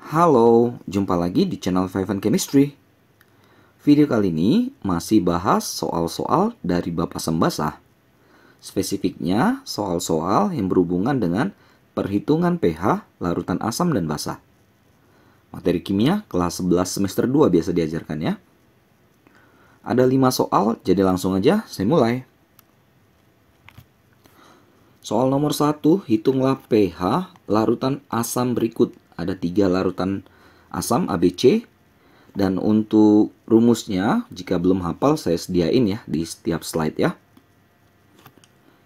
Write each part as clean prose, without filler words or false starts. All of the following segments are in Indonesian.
Halo, jumpa lagi di channel Five and Chemistry. Video kali ini masih bahas soal-soal dari bab asam basah. Spesifiknya soal-soal yang berhubungan dengan perhitungan pH larutan asam dan basa. Materi kimia kelas 11 semester 2 biasa diajarkan ya. Ada 5 soal, jadi langsung aja saya mulai. Soal nomor 1, hitunglah pH larutan asam berikut. Ada 3 larutan asam ABC. Dan untuk rumusnya, jika belum hafal saya sediain ya di setiap slide ya.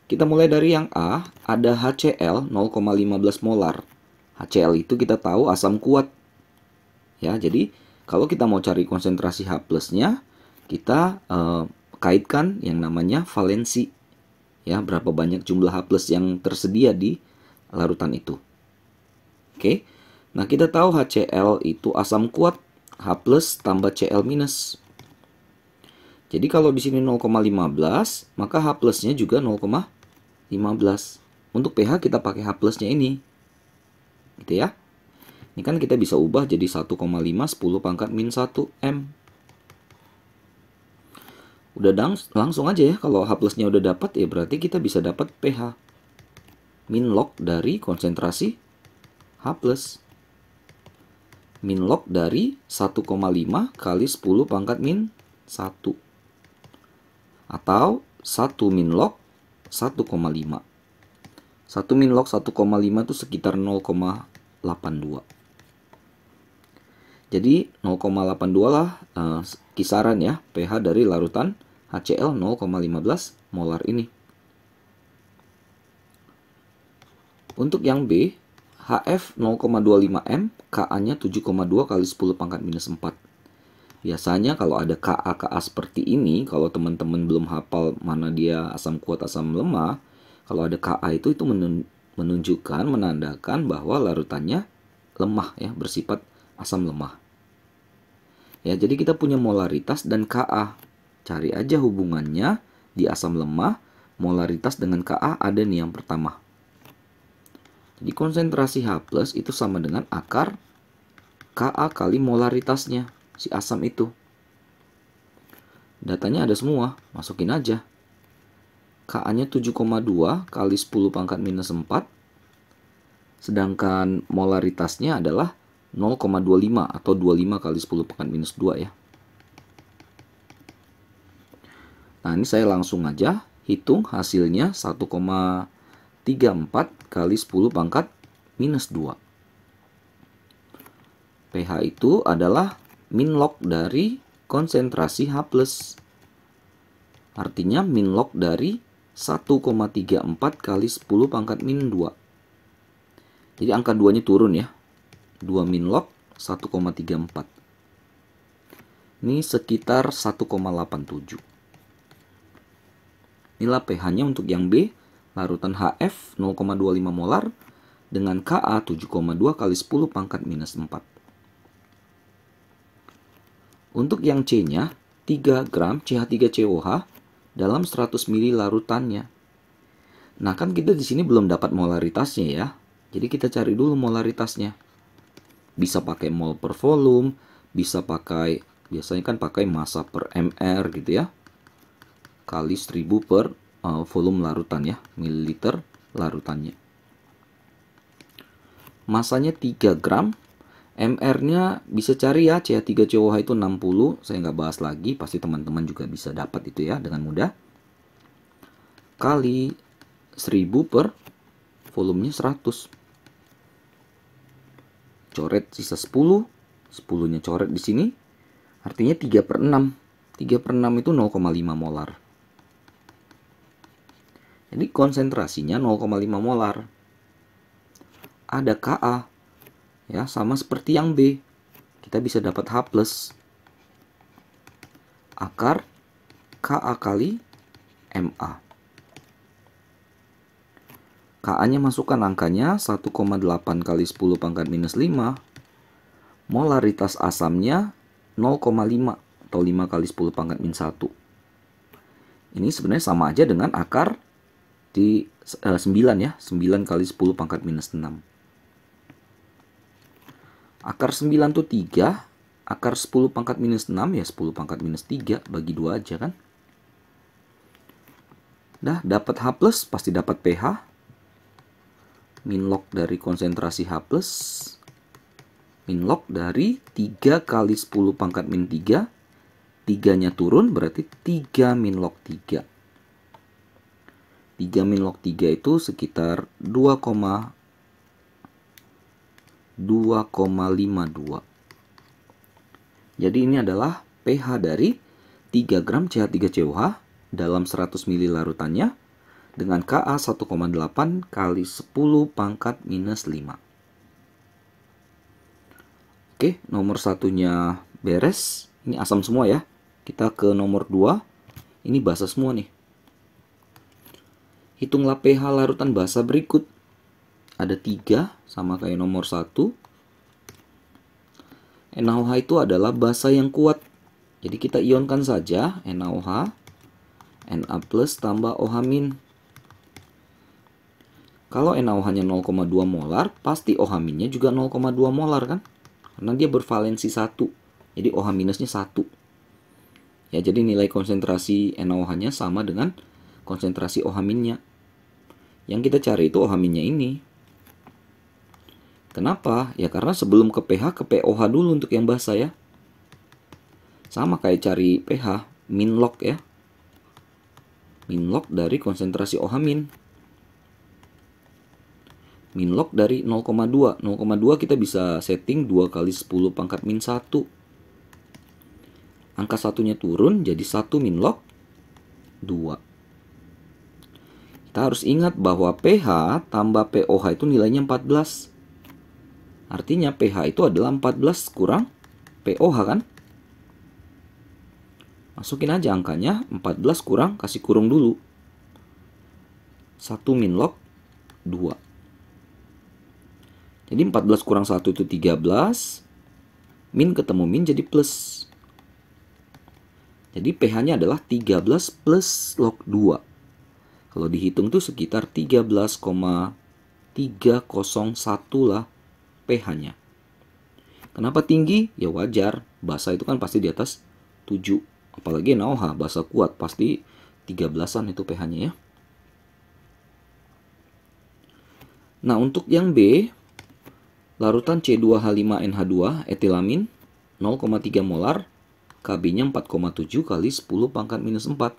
Kita mulai dari yang A, ada HCl 0,15 molar. HCl itu kita tahu asam kuat. Ya, jadi kalau kita mau cari konsentrasi H plusnya, kita kaitkan yang namanya valensi. Ya, berapa banyak jumlah H plus yang tersedia di larutan itu. Oke. Nah, kita tahu HCl itu asam kuat, H plus tambah Cl minus. Jadi kalau di sini 0,15, maka H plusnya juga 0,15. Untuk pH kita pakai H plusnya ini. Gitu ya. Ini kan kita bisa ubah jadi 1,5 10 pangkat min 1 M. Udah langsung aja ya, kalau H plusnya udah dapat ya berarti kita bisa dapat pH. Min log dari konsentrasi H plus. Min log dari 1,5 kali 10 pangkat min 1. Atau 1 min log 1,5. 1 min log 1,5 itu sekitar 0,82. Jadi 0,82 lah kisaran ya pH dari larutan HCl 0,15 molar ini. Untuk yang B, HF 0,25 M, Ka-nya 7,2 kali 10 pangkat minus 4. Biasanya kalau ada Ka seperti ini, kalau teman-teman belum hafal mana dia asam kuat, asam lemah, kalau ada Ka itu menunjukkan, menandakan bahwa larutannya lemah ya, bersifat asam lemah. Ya, jadi kita punya molaritas dan Ka. Cari aja hubungannya di asam lemah, molaritas dengan Ka ada nih yang pertama. Jadi konsentrasi H plus itu sama dengan akar Ka kali molaritasnya, si asam itu. Datanya ada semua, masukin aja. Ka-nya 7,2 kali 10 pangkat minus 4. Sedangkan molaritasnya adalah 0,25 atau 25 kali 10 pangkat minus 2 ya. Nah, ini saya langsung aja hitung hasilnya 1,34 kali 10 pangkat minus 2. pH itu adalah min log dari konsentrasi H plus. Artinya min log dari 1,34 kali 10 pangkat min 2. Jadi angka 2-nya turun ya. 2 min log 1,34. Ini sekitar 1,87. Inilah pH-nya untuk yang B, larutan HF 0,25 molar dengan Ka 7,2 kali 10 pangkat minus 4. Untuk yang C-nya 3 gram CH3COH dalam 100 ml larutannya. Nah, kan kita di sini belum dapat molaritasnya ya. Jadi kita cari dulu molaritasnya. Bisa pakai mol per volume, bisa pakai, biasanya kan pakai massa per mr gitu ya. Kali 1000 per volume larutan ya, mililiter larutannya. Masanya 3 gram, mr-nya bisa cari ya, CH3COH itu 60, saya nggak bahas lagi, pasti teman-teman juga bisa dapat itu ya dengan mudah. Kali 1000 per volumenya 100. Coret sisa 10, 10-nya coret di sini, artinya 3 per 6. 3 per 6 itu 0,5 molar. Jadi konsentrasinya 0,5 molar. Ada Ka, ya sama seperti yang B. Kita bisa dapat H plus. Akar Ka kali Ma. Ka-nya masukkan angkanya 1,8 kali 10 pangkat minus 5. Molaritas asamnya 0,5 atau 5 kali 10 pangkat min 1. Ini sebenarnya sama aja dengan akar di 9 ya, 9 kali 10 pangkat minus 6. Akar 9 tuh 3. Akar 10 pangkat minus 6 ya 10 pangkat minus 3. Bagi 2 aja kan. Dah dapat H plus pasti dapat pH. Min log dari konsentrasi H plus. Min log dari 3 kali 10 pangkat min 3. 3-nya turun berarti 3 min log 3. 3 min log 3 itu sekitar 2,52. Jadi ini adalah pH dari 3 gram CH3COH dalam 100 ml larutannya dengan Ka 1,8 kali 10 pangkat minus 5. Oke, nomor satunya beres. Ini asam semua ya. Kita ke nomor 2. Ini basa semua nih. Hitunglah pH larutan basa berikut. Ada 3, sama kayak nomor 1. NaOH itu adalah basa yang kuat. Jadi kita ionkan saja NaOH. Na plus tambah OH min. Kalau NaOH-nya 0,2 molar, pasti OH minnya juga 0,2 molar kan? Karena dia bervalensi 1. Jadi OH minusnya 1. Ya, jadi nilai konsentrasi NaOH-nya sama dengan konsentrasi OH minnya. Yang kita cari itu OH minnya ini. Kenapa? Ya karena sebelum ke pH ke pOH dulu untuk yang basa ya. Sama kayak cari pH, min log ya. Min log dari konsentrasi OH min. Min log dari 0,2. 0,2 kita bisa setting 2 kali 10 pangkat min 1. Angka satunya turun jadi 1 min log 2. Kita harus ingat bahwa pH tambah pOH itu nilainya 14. Artinya pH itu adalah 14 kurang pOH kan? Masukin aja angkanya 14 kurang, kasih kurung dulu. 1 min log 2. Jadi 14 kurang 1 itu 13. Min ketemu min jadi plus. Jadi pH-nya adalah 13 plus log 2. Kalau dihitung tuh sekitar 13,301 lah pH-nya. Kenapa tinggi? Ya wajar. Basa itu kan pasti di atas 7. Apalagi NaOH, basa kuat. Pasti 13-an itu pH-nya ya. Nah untuk yang B, larutan C2H5NH2 etilamin 0,3 molar, Kb-nya 4,7 kali 10 pangkat minus 4.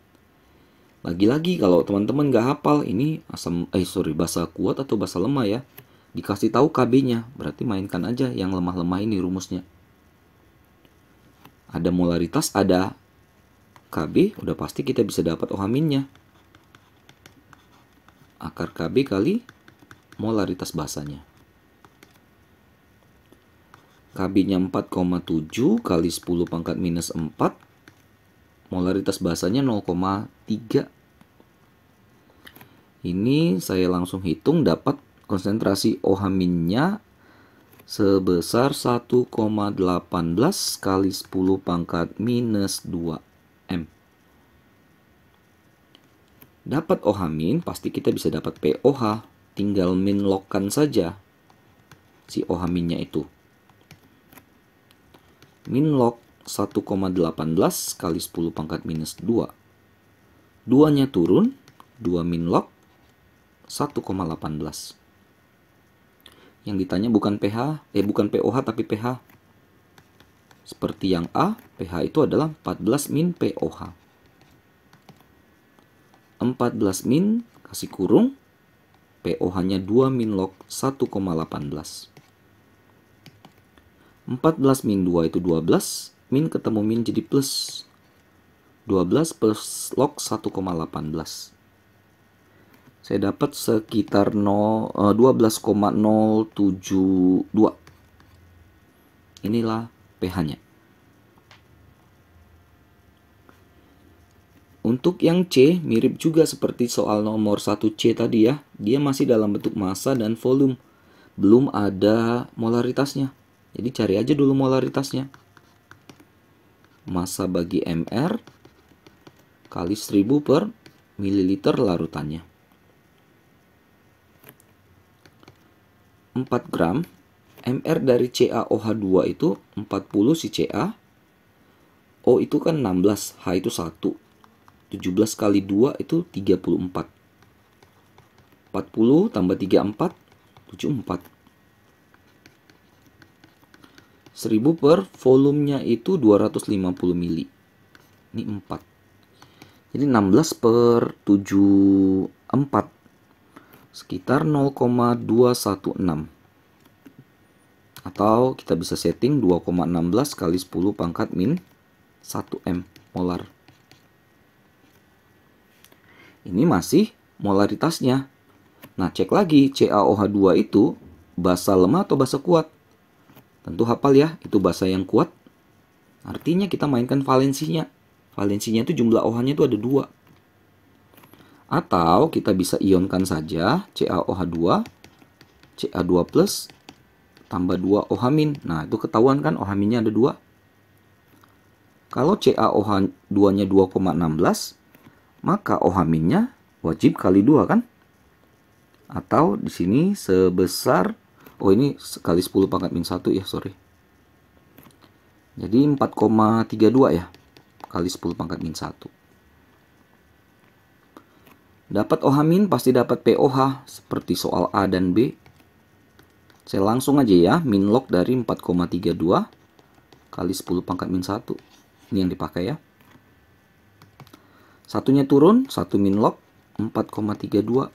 Lagi-lagi kalau teman-teman nggak hafal ini basa kuat atau basa lemah ya. Dikasih tahu Kb-nya, berarti mainkan aja yang lemah-lemah ini rumusnya. Ada molaritas, ada Kb, udah pasti kita bisa dapat OH minnya. Akar Kb kali molaritas basanya. Kb-nya 4,7 kali 10 pangkat minus 4. Molaritas basanya 0,3. Ini saya langsung hitung dapat konsentrasi OH minnya sebesar 1,18 kali 10 pangkat minus 2 M. Dapat OH min, pasti kita bisa dapat pOH. Tinggal min logkan saja si OH minnya itu. Min log 1,18 kali 10 pangkat minus 2. 2-nya turun, 2 min log 1,18. Yang ditanya bukan bukan pOH tapi pH. Seperti yang A, pH itu adalah 14 min pOH. 14 min kasih kurung, pOH-nya 2 min log 1,18. 14 min 2 itu 12, min ketemu min jadi plus. 12 plus log 1,18. Saya dapat sekitar 12,072. Inilah pH-nya. Untuk yang C, mirip juga seperti soal nomor 1C tadi ya. Dia masih dalam bentuk massa dan volume. Belum ada molaritasnya. Jadi cari aja dulu molaritasnya. Massa bagi mR kali 1000 per mililiter larutannya. 4 gram MR dari CaOH2 itu 40 si Ca. O itu kan 16, H itu 1. 17 kali 2 itu 34. 40 tambah 34, 74. 1000 per volumenya itu 250 mili. Ini 4. Jadi 16 per 74 sekitar 0,216. Atau kita bisa setting 2,16 kali 10 pangkat min 1 M molar. Ini masih molaritasnya. Nah, cek lagi CaOH2 itu basa lemah atau basa kuat. Tentu hafal ya, itu basa yang kuat. Artinya kita mainkan valensinya. Valensinya itu jumlah OH-nya itu ada 2. Atau kita bisa ionkan saja CaOH2, Ca2 plus tambah 2 OH-. Nah, itu ketahuan kan OH-nya ada 2. Kalau CaOH2-nya 2,16, maka OH-nya wajib kali 2 kan? Atau di sini sebesar, oh ini kali 10 pangkat min 1 ya, sorry. Jadi 4,32 ya, kali 10 pangkat min 1. Dapat OH- pasti dapat POH, seperti soal A dan B. Saya langsung aja ya, min log dari 4,32 kali 10 pangkat min 1. Ini yang dipakai ya. Satunya turun, 1 min log 4,32.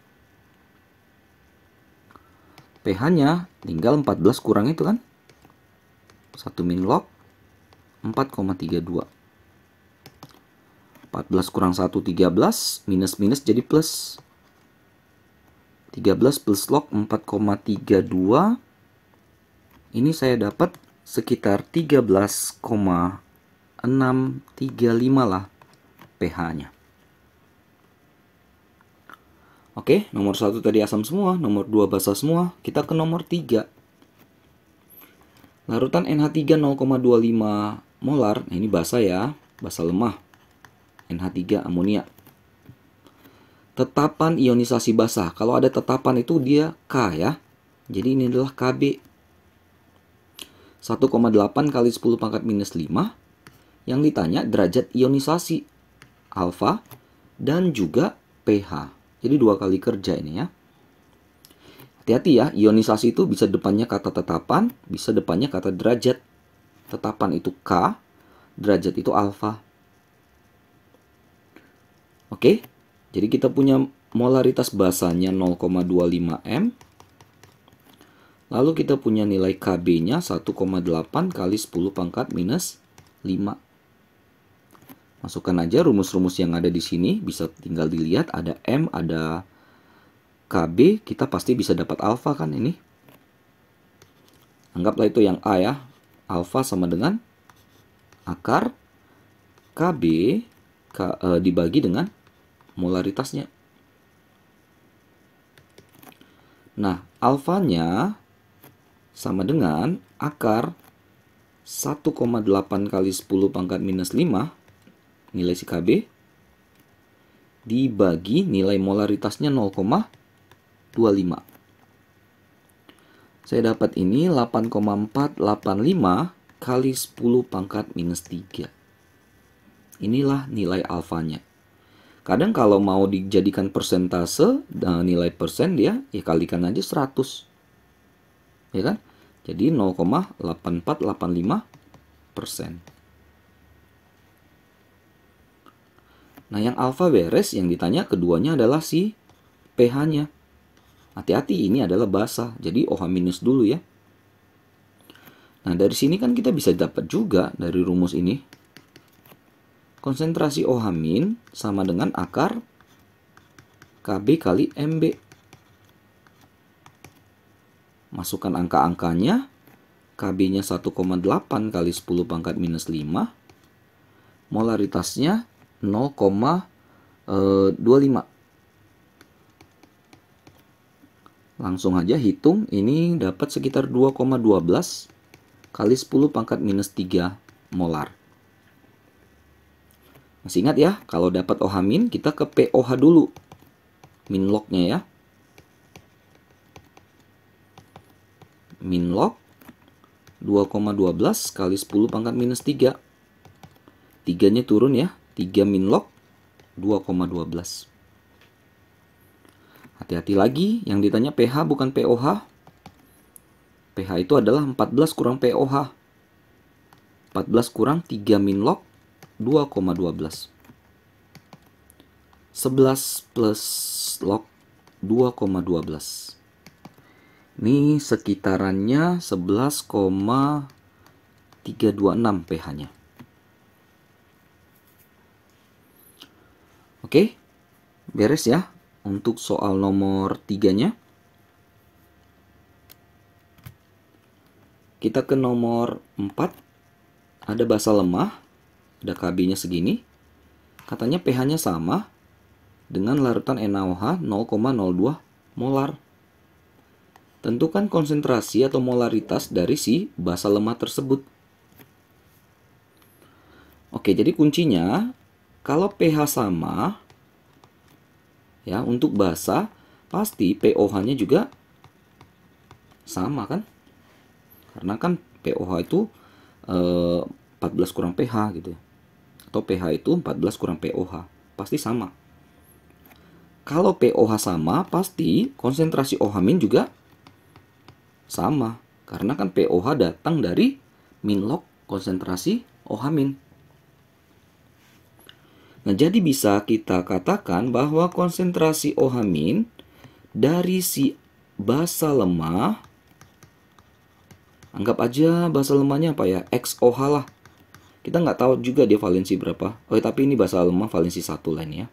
pH-nya tinggal 14 kurang itu kan. 1 min log 4,32. 14 kurang 1, 13. Minus-minus jadi plus. 13 plus log 4,32. Ini saya dapat sekitar 13,635 lah pH-nya. Oke, nomor 1 tadi asam semua, nomor 2 basa semua. Kita ke nomor 3. Larutan NH3 0,25 molar. Nah, ini basa ya, basa lemah. NH3 amonia. Tetapan ionisasi basa. Kalau ada tetapan itu dia K ya. Jadi ini adalah Kb. 1,8 kali 10 pangkat minus 5. Yang ditanya derajat ionisasi alfa dan juga pH. Jadi 2 kali kerja ini ya. Hati-hati ya, ionisasi itu bisa depannya kata tetapan, bisa depannya kata derajat. Tetapan itu K, derajat itu alfa. Oke, jadi kita punya molaritas basanya 0,25 M. Lalu kita punya nilai Kb-nya 1,8 kali 10 pangkat minus 5. Masukkan aja rumus-rumus yang ada di sini, bisa tinggal dilihat ada M, ada Kb, kita pasti bisa dapat alfa kan ini. Anggaplah itu yang A ya. Alfa sama dengan akar Kb dibagi dengan molaritasnya. Nah, alfanya sama dengan akar 1,8 kali 10 pangkat minus 5 nilai si Kb dibagi nilai molaritasnya 0,25. Saya dapat ini 8,485 kali 10 pangkat minus 3. Inilah nilai alfanya. Kadang kalau mau dijadikan persentase, nilai persen dia ya kalikan aja 100. Ya kan? Jadi 0,8485%. Nah, yang alfa beres, yang ditanya keduanya adalah si pH-nya. Hati-hati, ini adalah basa, jadi OH minus dulu ya. Nah, dari sini kan kita bisa dapat juga dari rumus ini. Konsentrasi OH min sama dengan akar Kb kali Mb. Masukkan angka-angkanya. Kb-nya 1,8 kali 10 pangkat minus 5. Molaritasnya 0,25. Langsung aja hitung, ini dapat sekitar 2,12 kali 10 pangkat minus 3 molar. Masih ingat ya, kalau dapat OH min, kita ke POH dulu. Min log-nya ya. Min log 2,12 kali 10 pangkat minus 3. 3-nya turun ya. 3 min log 2,12. Hati-hati lagi, yang ditanya pH bukan pOH. pH itu adalah 14 kurang pOH. 14 kurang 3 min log 2,12. 11 plus log 2,12. Ini sekitarannya 11,326 pH-nya. Oke, beres ya untuk soal nomor 3-nya. Kita ke nomor 4. Ada basa lemah, ada Kb-nya segini. Katanya pH-nya sama dengan larutan NaOH 0,02 molar. Tentukan konsentrasi atau molaritas dari si basa lemah tersebut. Oke, jadi kuncinya kalau pH sama ya, untuk basa pasti pOH-nya juga sama kan? Karena kan pOH itu 14 kurang pH gitu ya. Atau pH itu 14 kurang pOH, pasti sama. Kalau pOH sama, pasti konsentrasi OH- juga sama, karena kan pOH datang dari min log konsentrasi OH-. Nah, jadi bisa kita katakan bahwa konsentrasi OH- dari si basa lemah, anggap aja basa lemahnya apa ya, XOH lah. Kita nggak tahu juga dia valensi berapa. Oh, tapi ini basa lemah valensi 1 lain ya.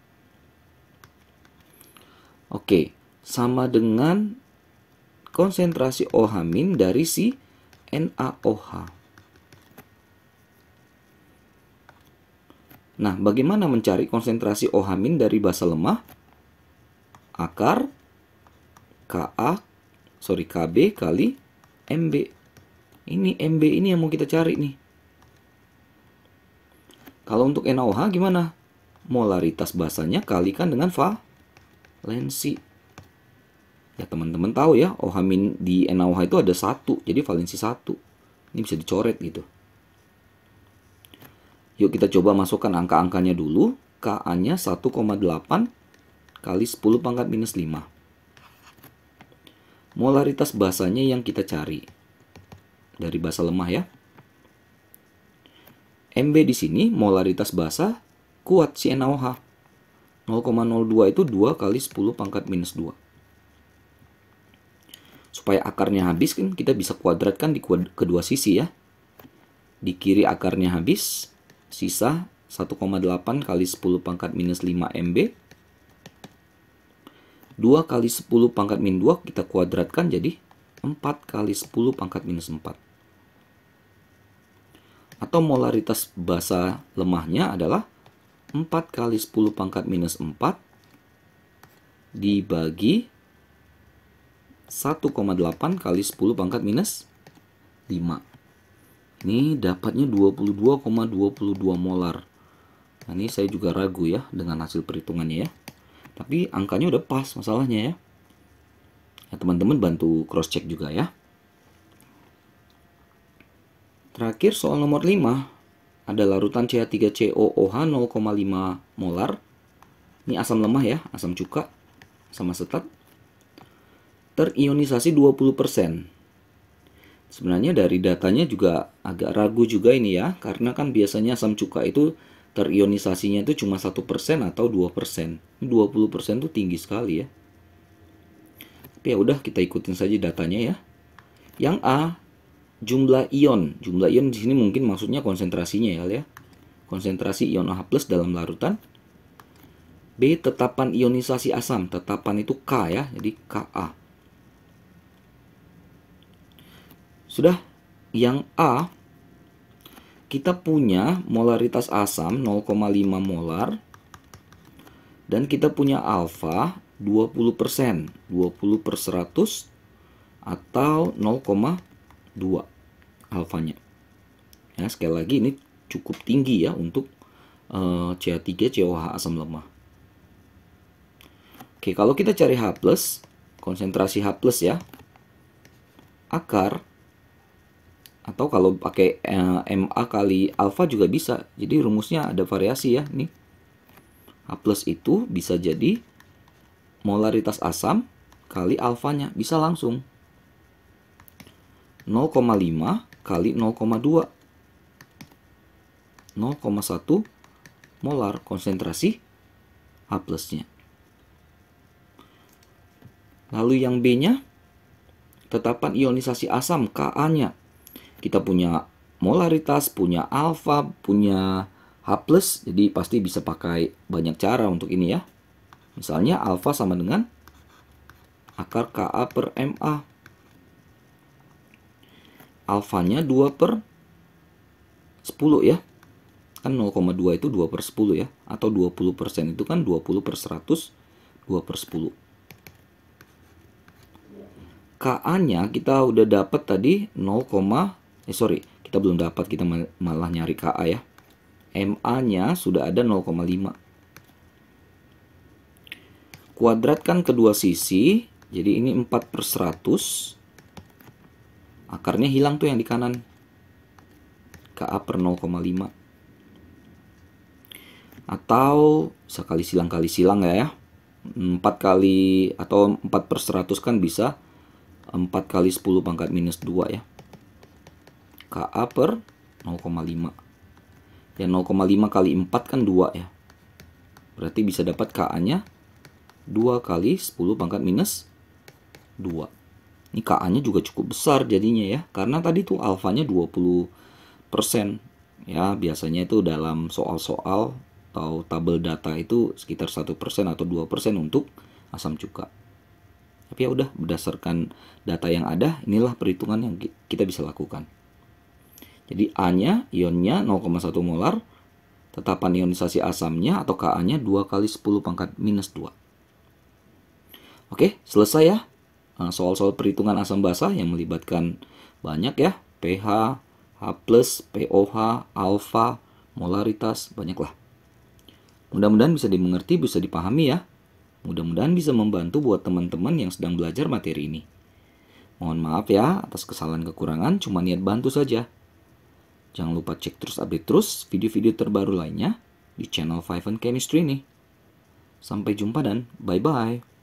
Oke, sama dengan konsentrasi OH- dari si NaOH. Nah, bagaimana mencari konsentrasi OH- dari basa lemah? Akar KB kali MB. Ini MB ini yang mau kita cari nih. Kalau untuk NaOH gimana? Molaritas basanya kalikan dengan valensi. Ya, teman-teman tahu ya, OH- di NaOH itu ada 1, jadi valensi 1. Ini bisa dicoret gitu. Yuk kita coba masukkan angka-angkanya dulu. Ka-nya 1,8 kali 10 pangkat minus 5. Molaritas basanya yang kita cari dari basa lemah ya. MB di sini molaritas basa kuat si NaOH. 0,02 itu 2 kali 10 pangkat minus 2. Supaya akarnya habis kan kita bisa kuadratkan di kedua sisi ya. Di kiri akarnya habis, sisa 1,8 kali 10 pangkat minus 5 MB. 2 kali 10 pangkat min 2 kita kuadratkan jadi 4 kali 10 pangkat minus 4. Atau molaritas basa lemahnya adalah 4 kali 10 pangkat minus 4 dibagi 1,8 kali 10 pangkat minus 5. Ini dapatnya 22,22 molar. Nah, ini saya juga ragu ya dengan hasil perhitungannya ya. Tapi angkanya udah pas masalahnya ya. Ya, teman-teman bantu cross check juga ya. Terakhir soal nomor 5. Ada larutan CH3COOH 0,5 molar. Ini asam lemah ya, asam cuka sama asetat. Terionisasi 20%. Sebenarnya dari datanya juga agak ragu juga ini ya, karena kan biasanya asam cuka itu terionisasinya itu cuma 1% atau 2%. 20% itu tinggi sekali ya. Tapi ya udah, kita ikutin saja datanya ya. Yang A, jumlah ion. Jumlah ion di sini mungkin maksudnya konsentrasinya ya. Konsentrasi ion OH+ dalam larutan. B, tetapan ionisasi asam. Tetapan itu K ya, jadi Ka. Sudah, yang A, kita punya molaritas asam 0,5 molar. Dan kita punya alfa 20%. 20/100 atau 0,2 alfanya. Ya, sekali lagi ini cukup tinggi ya untuk CH3COH asam lemah. Oke, kalau kita cari H+, konsentrasi H+ ya. Akar Atau kalau pakai Ma kali alfa juga bisa. Jadi rumusnya ada variasi ya. Nih. H plus itu bisa jadi molaritas asam kali alfanya. Bisa langsung. 0,5 kali 0,2. 0,1 molar konsentrasi H plusnya. Lalu yang B-nya, tetapan ionisasi asam Ka-nya. Kita punya molaritas, punya alfa, punya H+, jadi pasti bisa pakai banyak cara untuk ini ya. Misalnya alfa sama dengan akar Ka per Ma. Alfanya 2 per 10 ya. Kan 0,2 itu 2 per 10 ya. Atau 20% itu kan 20 per 100, 2 per 10. Ka-nya kita udah dapat tadi kita belum dapat, kita malah nyari Ka ya. Ma-nya sudah ada 0,5. Kuadratkan kedua sisi, jadi ini 4 per 100. Akarnya hilang tuh yang di kanan. Ka per 0,5. Atau bisa kali silang ya. 4 kali atau 4 per 100 kan bisa 4 kali 10 pangkat minus 2 ya. Ka per 0,5. Ya 0,5 kali 4 kan 2 ya. Berarti bisa dapat Ka-nya 2 kali 10 pangkat minus 2. Ini Ka-nya juga cukup besar jadinya ya. Karena tadi tuh alfanya 20%. Ya biasanya itu dalam soal-soal atau tabel data itu sekitar 1% atau 2% untuk asam cuka. Tapi ya udah, berdasarkan data yang ada, inilah perhitungan yang kita bisa lakukan. Jadi A-nya, ionnya 0,1 molar, tetapan ionisasi asamnya atau Ka-nya 2 kali 10 pangkat minus 2. Oke, selesai ya. Soal-soal perhitungan asam basa yang melibatkan banyak ya. pH, H+, pOH, alfa, molaritas, banyaklah. Mudah-mudahan bisa dimengerti, bisa dipahami ya. Mudah-mudahan bisa membantu buat teman-teman yang sedang belajar materi ini. Mohon maaf ya atas kesalahan kekurangan, cuma niat bantu saja. Jangan lupa cek terus update terus video-video terbaru lainnya di channel 5 Chemistry nih. Sampai jumpa dan bye-bye.